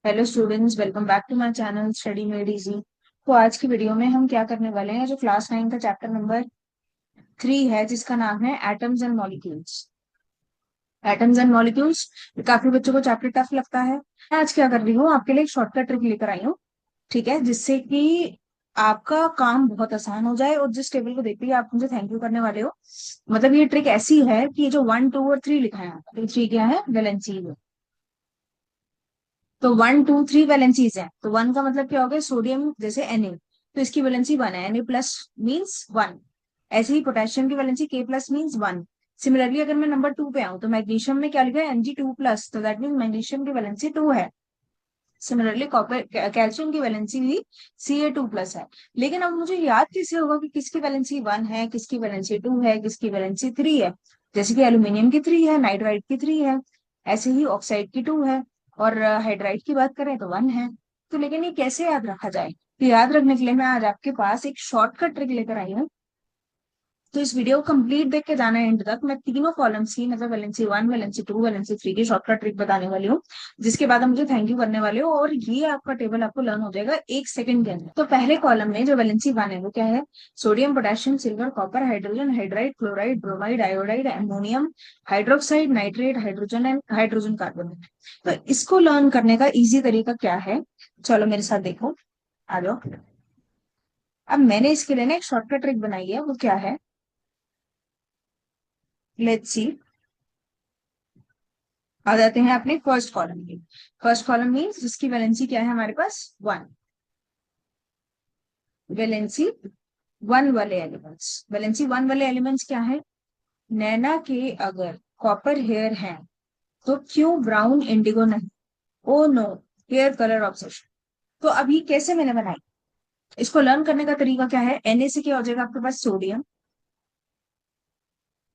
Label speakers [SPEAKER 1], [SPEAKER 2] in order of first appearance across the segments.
[SPEAKER 1] Hello students, welcome back to my channel study made easy. तो आज की video में हम क्या करने वाले हैं, जो क्लास 9 का चैप्टर नंबर 3 है जिसका नाम है atoms and molecules. Atoms and molecules काफी बच्चों को चैप्टर टफ लगता है। मैं आज क्या कर रही हूँ, आपके लिए एक शॉर्टकट ट्रिक लेकर आई हूँ। ठीक है, जिससे कि आपका काम बहुत आसान हो जाए और जिस टेबल को देखते ही आप मुझे थैंक यू करने वाले हो। मतलब ये ट्रिक ऐसी है कि ये जो 1, 2 और 3 लिखा है, तो 3 क्या है, वैलेंसी है। तो 1, 2, 3 वैलेंसीज है, तो 1 का मतलब क्या हो गया, सोडियम जैसे Na, तो इसकी वैलेंसी 1 है, Na+ मीन्स 1। ऐसे ही पोटेशियम की वैलेंसी K+ मीन्स 1। सिमिलरली अगर मैं नंबर 2 पे आऊं तो मैग्नीशियम में क्या लिखा है, Mg2+, तो दैट मीन मैग्नीशियम की वैलेंसी 2 है। सिमिलरली कॉपर कैल्शियम की वैलेंसी भी Ca2+ है। लेकिन अब मुझे याद कैसे होगा कि किसकी वैलेंसी 1 है, किसकी वैलेंसी 2 है, किसकी वैलेंसी 3 है। जैसे कि एल्यूमिनियम की 3 है, नाइट्राइट की 3 है, ऐसे ही ऑक्साइड की 2 है, और हाइड्राइड की बात करें तो 1 है। तो लेकिन ये कैसे याद रखा जाए, तो याद रखने के लिए मैं आज आपके पास एक शॉर्टकट ट्रिक लेकर आई हूँ। तो इस वीडियो को कंप्लीट देख के जाना है एंड तक। मैं तीनों कॉलम्स की, मतलब वैलेंसी 1, वैलेंसी 2, वैलेंसी 3 की शॉर्टकट ट्रिक बताने वाली हूँ, जिसके बाद आप मुझे थैंक यू करने वाले हो और ये आपका टेबल आपको लर्न हो जाएगा 1 सेकंड के अंदर। तो पहले कॉलम में जो वैलेंसी 1 है वो क्या है, sodium, potassium, silver, copper, hydrogen, hydride, chloride, bromide, iodide, ammonium, hydroxide, nitrate, hydrogen and hydrogen carbon. तो इसको लर्न करने का इजी तरीका क्या है, चलो मेरे साथ देखो, आ जाओ। अब मैंने इसके लिए ना एक शॉर्टकट ट्रिक बनाई है, वो क्या है, लेट्स सी। आ जाते हैं अपने फर्स्ट कॉलम की। फर्स्ट कॉलम मीन्स जिसकी वैलेंसी क्या है हमारे पास, 1। वैलेंसी 1 वाले एलिमेंट्स, वैलेंसी 1 वाले एलिमेंट्स क्या है, नैना के अगर कॉपर हेयर है तो क्यों ब्राउन इंडिगो नहीं, oh no, hair colour obsession. तो अभी कैसे मैंने बनाई, इसको लर्न करने का तरीका क्या है, Na से क्या हो जाएगा आपके पास, सोडियम।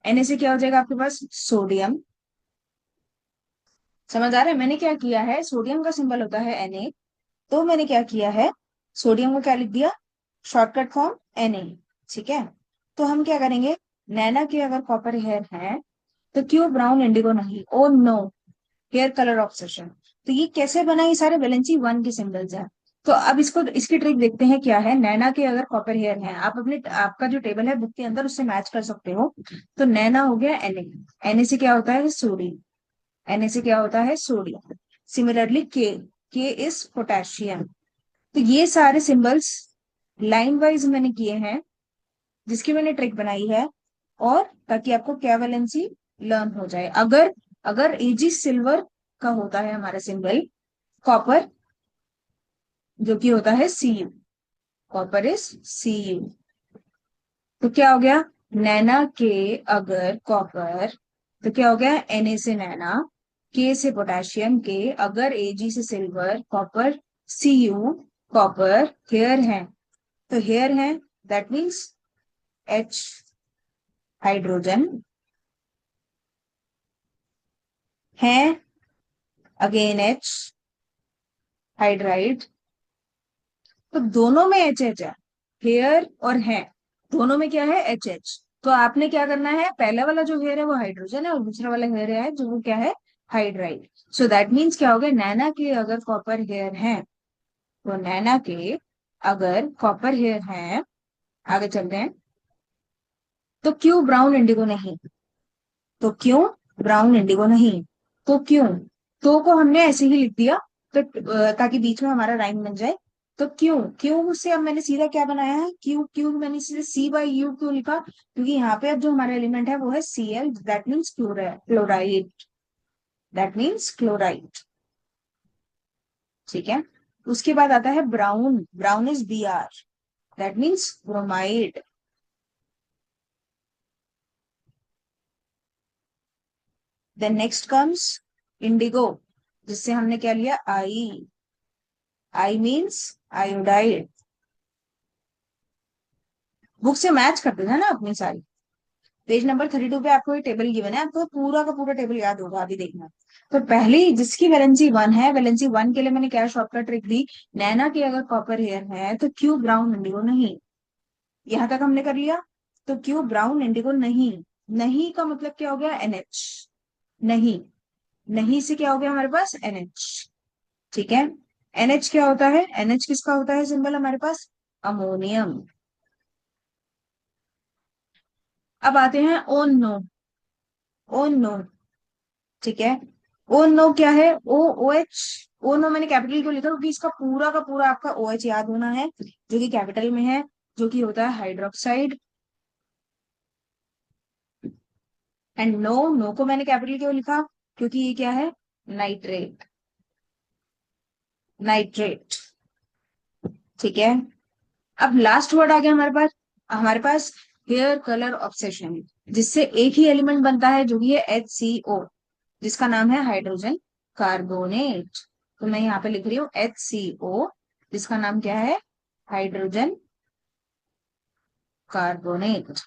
[SPEAKER 1] Na से क्या हो जाएगा आपके पास, सोडियम। समझ आ रहा है, मैंने क्या किया है, सोडियम का सिंबल होता है Na, तो मैंने क्या किया है, सोडियम को क्या लिख दिया, शॉर्टकट फॉर्म Na। ठीक है, तो हम क्या करेंगे, नैना के अगर कॉपर हेयर है तो क्यों ब्राउन इंडिगो नहीं, oh no, hair colour obsession. तो ये कैसे बना, ये सारे वैलेंसी 1 के सिंबल्स हैं। तो अब इसको, इसकी ट्रिक देखते हैं क्या है। नैना के अगर कॉपर हेयर है, आप अपने आपका जो टेबल है बुक के अंदर उससे मैच कर सकते हो। तो नैना हो गया Na, Na से क्या होता है, सोडियम। Na से क्या होता है, सोडियम। सिमिलरली के इज पोटेशियम। तो ये सारे सिंबल्स लाइन वाइज मैंने किए हैं, जिसकी मैंने ट्रिक बनाई है, और ताकि आपको क्या वैलेंसी लर्न हो जाए। अगर अगर एजी सिल्वर का होता है हमारा सिंबल, कॉपर जो कि होता है Cu, कॉपर इज Cu, तो क्या हो गया, नैना के अगर कॉपर, तो क्या हो गया, Na से नैना, के से पोटेशियम, के अगर Ag से silver, copper, Cu, copper, hair है, तो हेयर है दैट मीन्स H, हाइड्रोजन है, अगेन H, हाइड्राइड। तो दोनों में एच है, हेयर और है, दोनों में क्या है, एच। तो आपने क्या करना है, पहला वाला जो हेयर है वो हाइड्रोजन है और दूसरा वाला हेयर है जो वो क्या है, हाइड्राइड। सो दैट मीन्स क्या हो गया, नैना के अगर कॉपर हेयर है, तो नैना के अगर कॉपर हेयर है, आगे चलते हैं, तो क्यों ब्राउन इंडिगो नहीं, तो क्यों ब्राउन इंडिगो नहीं, तो क्यों, तो को हमने ऐसे ही लिख दिया, तो ताकि बीच में हमारा राइम बन जाए। तो क्यों, क्यों से अब मैंने सीधा क्या बनाया है, क्यों, क्यों मैंने सीधे C/U क्यों लिखा, क्योंकि यहाँ पे अब जो हमारा एलिमेंट है वो है Cl, that means chloride, that means chloride. ठीक है, उसके बाद आता है brown, brown is Br, that means bromide. Then next comes indigo, जिससे हमने क्या लिया, आई मीन्स आयोडाइड। बुक से मैच करते थे ना अपनी सारी। पेज नंबर 32 पे आपको ये टेबल गिवन है, आपको पूरा का पूरा टेबल याद होगा, अभी देखना। तो पहली जिसकी वैलेंसी 1 है, वैलेंसी 1 के लिए मैंने क्या शॉर्टकट ट्रिक दी, नैना की अगर कॉपर हेयर है तो क्यों ब्राउन इंडिगो नहीं, यहां तक हमने कर लिया। तो क्यों ब्राउन इंडिगो नहीं, नहीं का मतलब क्या हो गया, NH, नहीं, नहीं से क्या हो गया हमारे पास, NH। ठीक है। NH क्या होता है, NH किसका होता है सिंबल हमारे पास, अमोनियम। अब आते हैं ओन नो, ओन नो, ठीक है। ओ नो क्या है, ओ ओ एच, ओ नो मैंने कैपिटल क्यों लिखा क्योंकि इसका पूरा का पूरा आपका ओ एच याद होना है, जो कि कैपिटल में है, जो कि होता है हाइड्रोक्साइड। एंड नो, नो को मैंने कैपिटल क्यों लिखा, क्योंकि ये क्या है, नाइट्रेट, नाइट्रेट, ठीक है। अब लास्ट वर्ड आ गया हमारे पास, हेयर कलर ऑब्सेशन, जिससे एक ही एलिमेंट बनता है जो कि है HCO, जिसका नाम है हाइड्रोजन कार्बोनेट। तो मैं यहाँ पे लिख रही हूँ HCO, जिसका नाम क्या है, हाइड्रोजन कार्बोनेट।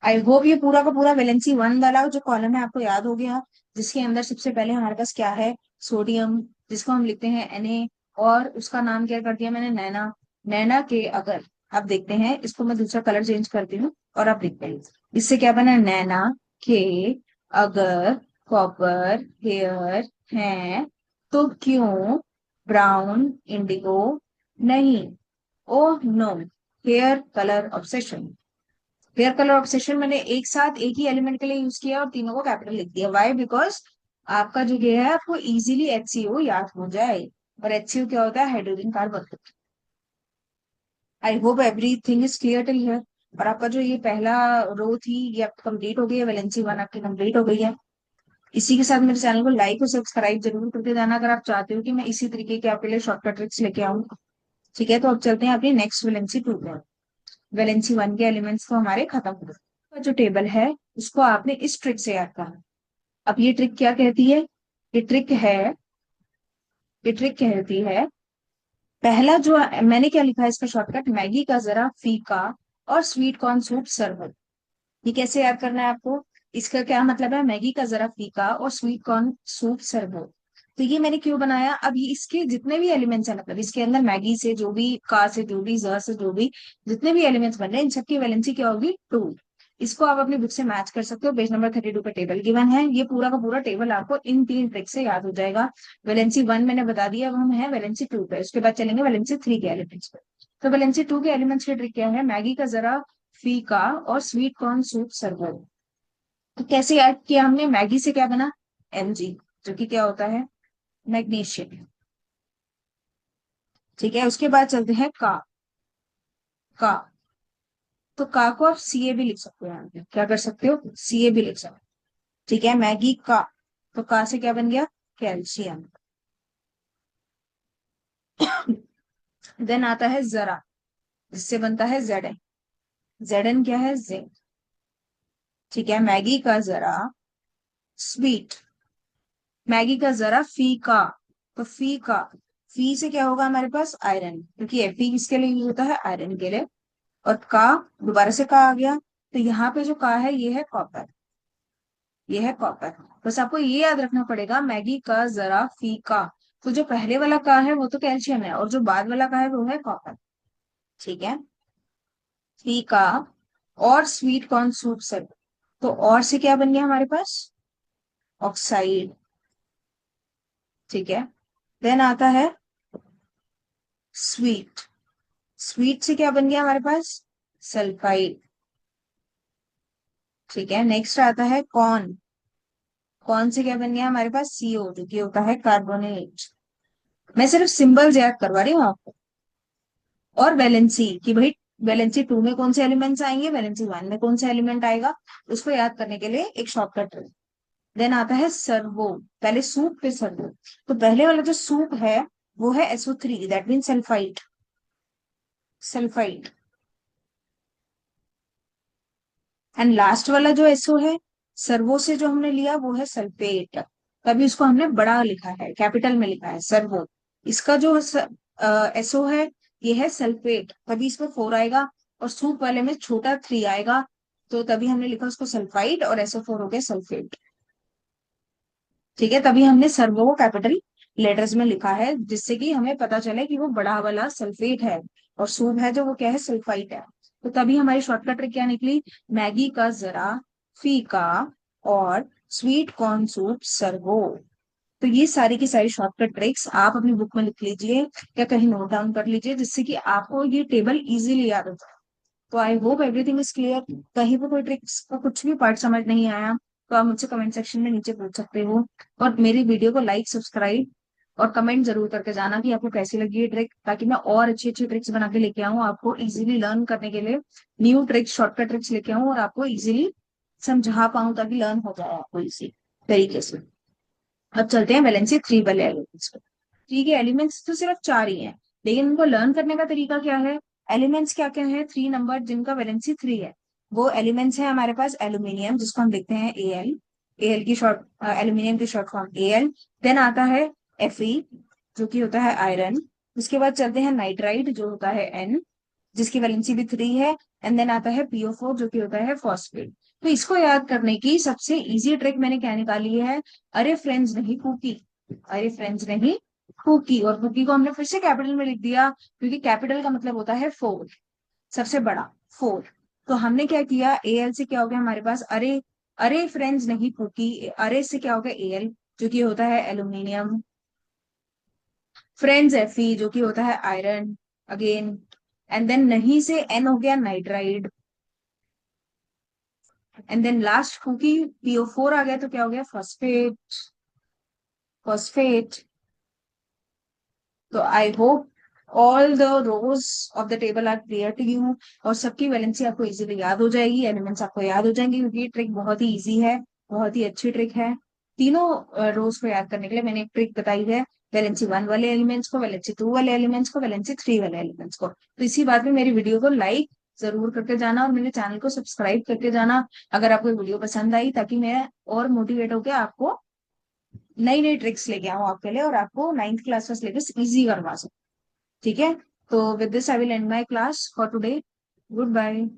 [SPEAKER 1] आई होप ये पूरा का पूरा वैलेंसी वन वाला जो कॉलम है आपको याद हो गया, जिसके अंदर सबसे पहले हमारे पास क्या है, सोडियम, जिसको हम लिखते हैं Na, और उसका नाम क्या कर दिया मैंने, नैना। नैना के अगर, आप देखते हैं इसको मैं दूसरा कलर चेंज करती हूँ और आप देखते हैं इससे क्या बना, नैना के अगर कॉपर हेयर है तो क्यों ब्राउन इंडिगो नहीं, oh no, hair colour obsession. Hair colour obsession मैंने एक साथ एक ही एलिमेंट के लिए यूज किया और तीनों को कैपिटल लिख दिया, वाई, बिकॉज आपका जो ये है आपको इजीली HCO याद हो जाए, और HCO क्या होता है, hydrogen carbon. I hope everything is clear till here. और आपका जो ये पहला रो थी ये आपकी कंप्लीट हो गई है, वैलेंसी वन आपकी कंप्लीट हो गई है। इसी के साथ मेरे चैनल को लाइक और सब्सक्राइब जरूर करके जाना अगर आप चाहते हो कि मैं इसी तरीके के आपके लिए शॉर्टकट ट्रिक्स लेके आऊँ। ठीक है, तो अब चलते हैं अपनी नेक्स्ट वैलेंसी टू पे। वैलेंसी वन के एलिमेंट्स तो हमारे खत्म हो गए, जो टेबल है उसको आपने इस ट्रिक से याद करना। अब ये ट्रिक क्या कहती है, ये ट्रिक है, ये ट्रिक कहती है, पहला जो मैंने क्या लिखा है इसका शॉर्टकट, मैगी का जरा फीका और स्वीट कॉर्न सूप सर्व। ये कैसे याद करना है आपको, इसका क्या मतलब है, मैगी का जरा फीका और स्वीट कॉर्न सूप सर्व। तो ये मैंने क्यों बनाया, अब ये इसके जितने भी एलिमेंट्स हैं, मतलब इसके अंदर मैगी से जो भी, का से जो भी, ज से जो भी, जितने भी एलिमेंट्स बन रहे हैं इन सबकी वैलेंसी क्या होगी, 2। इसको आप अपनी बुक से मैच कर सकते हो, पेज नंबर 32 पे टेबल गिवन है, ये पूरा का पूरा टेबल आपको इन तीन ट्रिक से याद हो जाएगा। वैलेंसी वन मैंने बता दिया, अब हम है वैलेंसी टू पे, उसके बाद चलेंगे वैलेंसी थ्री के एलिमेंट्स पे। तो वैलेंसी टू के एलिमेंट्स की ट्रिक क्या है, मैगी का जरा फीका और स्वीट कॉर्न सूप सर्वर। तो कैसे याद किया हमने, मैगी से क्या बना, Mg, जो कि क्या होता है, मैग्नीशियम। ठीक है, उसके बाद चलते हैं का, तो का को आप Ca भी लिख सकते हो, यहाँ पे क्या कर सकते हो, Ca भी लिख सकते हो। ठीक है, मैगी का, तो का से क्या बन गया, कैल्शियम। देन आता है जरा, जिससे बनता है Zn, Zn क्या है, जिंक। ठीक है, मैगी का जरा स्वीट, मैगी का जरा फीका, तो फीका, फी से क्या होगा हमारे पास, आयरन, क्योंकि Fe किसके लिए यूज होता है, आयरन के लिए। और का, दोबारा से का आ गया, तो यहाँ पे जो का है ये है कॉपर, ये है कॉपर। बस आपको ये याद रखना पड़ेगा, मैगी का जरा फीका, तो जो पहले वाला का है वो तो कैल्शियम है, और जो बाद वाला का है वो है कॉपर। ठीक है, फीका और स्वीट कॉर्न सूप से, तो और से क्या बन गया हमारे पास, ऑक्साइड। ठीक है, देन आता है स्वीट, स्वीट से क्या बन गया हमारे पास, सल्फाइड। ठीक है, नेक्स्ट आता है कॉर्न, कौन से क्या बन गया हमारे पास, CO, जो कि होता है कार्बोनेट। मैं सिर्फ सिंबल्स याद करवा रही हूँ आपको। और वैलेंसी कि भाई वैलेंसी टू में कौन से एलिमेंट्स आएंगे, वैलेंसी वन में कौन सा एलिमेंट आएगा, उसको याद करने के लिए एक शॉर्टकट है। देन आता है सर्वो, पहले सूप पे सर्वो। तो पहले वाला जो सूप है वो है SO3, that mean sulphide, sulphide. And last वाला जो SO है, सर्वो से जो हमने लिया वो है सल्फेट, तभी उसको हमने बड़ा लिखा है, कैपिटल में लिखा है सर्वो। इसका जो SO है ये है सल्फेट, तभी इसमें 4 आएगा, और सूप वाले में छोटा 3 आएगा, तो तभी हमने लिखा उसको सल्फाइड, और SO4 हो गया सल्फेट। ठीक है, तभी हमने सर्वो को कैपिटल लेटर्स में लिखा है, जिससे कि हमें पता चले कि वो बड़ा वाला सल्फेट है, और सूप है जो वो क्या है, सल्फाइट है। तो तभी हमारी शॉर्टकट ट्रिक क्या निकली, मैगी का जरा फीका और स्वीट कॉर्न सूप सर्वो। तो ये सारी की सारी शॉर्टकट ट्रिक्स आप अपनी बुक में लिख लीजिए या कहीं नोट डाउन कर लीजिए, जिससे कि आपको ये टेबल इजीली याद हो जाए। तो I hope everything is clear. कहीं पर कोई ट्रिक्स का कुछ भी पार्ट समझ नहीं आया तो आप मुझसे कमेंट सेक्शन में नीचे पूछ सकते हो। और मेरी वीडियो को लाइक, सब्सक्राइब और कमेंट जरूर करके जाना कि आपको कैसी लगी ये ट्रिक, ताकि मैं और अच्छी अच्छी ट्रिक्स बना के लेके आऊँ आपको इजीली लर्न करने के लिए। न्यू ट्रिक्स, शॉर्टकट ट्रिक्स लेके आऊँ और आपको इजीली समझा पाऊँ, ताकि लर्न हो जाए आपको इसी तरीके से। अब चलते हैं वैलेंसी 3 वाले एलिमेंट्स पे। थ्री के एलिमेंट्स तो सिर्फ 4 ही हैं, लेकिन उनको लर्न करने का तरीका क्या है। एलिमेंट्स क्या क्या है, 3 नंबर जिनका वैलेंसी 3 है, वो एलिमेंट्स है हमारे पास एल्यूमिनियम, जिसको हम लिखते हैं एल। एल की शॉर्ट, एल्यूमिनियम की शॉर्ट फॉर्म एल। देन आता है Fe, जो कि होता है आयरन। उसके बाद चलते हैं नाइट्राइड, जो होता है एन, जिसकी वैलेंसी भी 3 है। एंड देन आता है PO4, जो कि होता है फॉस्फेट। तो इसको याद करने की सबसे इजी ट्रिक मैंने क्या निकाली है, अरे फ्रेंड्स नहीं कुकी। अरे फ्रेंड्स नहीं कुकी, और कुकी को हमने फिर से कैपिटल में लिख दिया, क्योंकि कैपिटल का मतलब होता है 4, सबसे बड़ा, 4। तो हमने क्या किया, एल से क्या हो गया हमारे पास, अरे, अरे फ्रेंड्स नहीं कुकी, अरे से क्या हो गया एल, जो कि होता है एल्यूमिनियम। फ्रेंड्स Fe, जो कि होता है आयरन अगेन। एंड देन नहीं से एन हो गया नाइट्राइड। एंड देन लास्ट क्योंकि PO4 आ गया तो क्या हो गया, फॉस्फेट। फॉस्फेट। तो I hope all the rows of the table are clear to you, और सबकी वैलेंसी आपको इजीली याद हो जाएगी, एलिमेंट्स आपको याद हो जाएंगे, क्योंकि ये ट्रिक बहुत ही इजी है, बहुत ही अच्छी ट्रिक है। तीनों रोज को याद करने के लिए मैंने एक ट्रिक बताई है, वैलेंसी 1 वाले एलिमेंट्स को, वैलेंसी 2 वाले एलिमेंट्स को, वैलेंसी 3 वाले एलिमेंट्स को। तो इसी बात में मेरी वीडियो को लाइक जरूर करके जाना और मेरे चैनल को सब्सक्राइब करके जाना, अगर आपको वीडियो पसंद आई, ताकि मैं और मोटिवेट होकर आपको नई नई ट्रिक्स लेके आऊँ आपके लिए, और आपको 9th क्लास का सिलेबस इजी करवा सकूं। ठीक है। तो with this I will end my class for today. Good bye.